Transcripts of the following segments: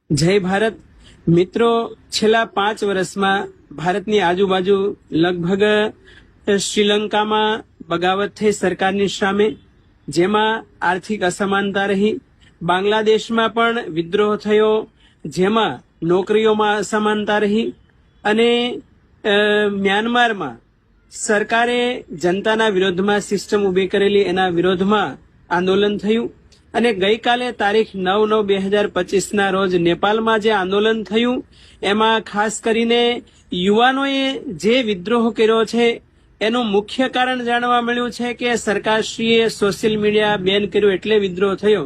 જય ભારત મિત્રો, છેલ્લા 5 વર્ષમાં ભારતની આજુબાજુ લગભગ શ્રીલંકામાં બગાવત થઈ સરકારની સામે, જેમાં આર્થિક અસમાનતા રહી. બાંગ્લાદેશમાં પણ વિદ્રોહ થયો, જેમાં નોકરીઓમાં અસમાનતા રહી. અને મ્યાનમારમાં સરકારે જનતાના વિરોધમાં સિસ્ટમ ઊભી કરેલી, એના વિરોધમાં આંદોલન થયું. અને ગઈકાલે તારીખ 9/9/2025 રોજ નેપાળમાં જે આંદોલન થયું, એમાં ખાસ કરીને યુવાનોએ જે વિદ્રોહ કર્યો છે એનું મુખ્ય કારણ જાણવા મળ્યું છે કે સરકારશ્રીએ સોશિયલ મીડિયા બેન કર્યું એટલે વિદ્રોહ થયો.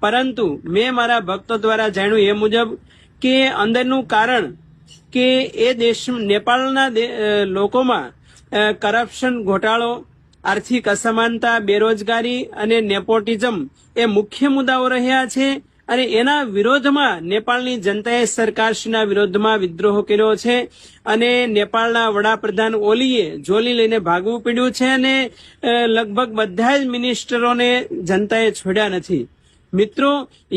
પરંતુ મેં મારા ભક્તો દ્વારા જાણ્યું એ મુજબ કે અંદરનું કારણ કે એ દેશ નેપાળના લોકોમાં કરપ્શન, ઘોટાળો, આર્થિક અસમાનતા, બેરોજગારી અને નેપોટિઝમ એ મુખ્ય મુદ્દાઓ રહ્યા છે. અને એના વિરોધમાં નેપાળની જનતાએ સરકારશ્રીના વિરોધમાં વિદ્રોહ કર્યો છે. અને નેપાળના વડાપ્રધાન ઓલીએ જોલી લઈને ભાગવું પડ્યું છે. અને લગભગ બધા જ મિનિસ્ટરોને જનતાએ છોડ્યા નથી. મિત્રો,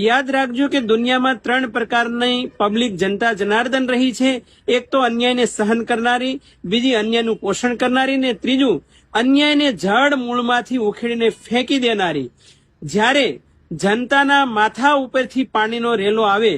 યાદ રાખજો કે દુનિયામાં 3 પ્રકારની પબ્લિક જનતા જનાર્દન રહી છે. એક તો અન્યાયને સહન કરનારી, બીજી અન્યાયનું પોષણ કરનારી, ને ત્રીજું અન્યાયને જડ મૂળમાંથી ઉખેડીને ફેંકી દેનારી. જ્યારે જનતાના માથા ઉપરથી પાણીનો રેલો આવે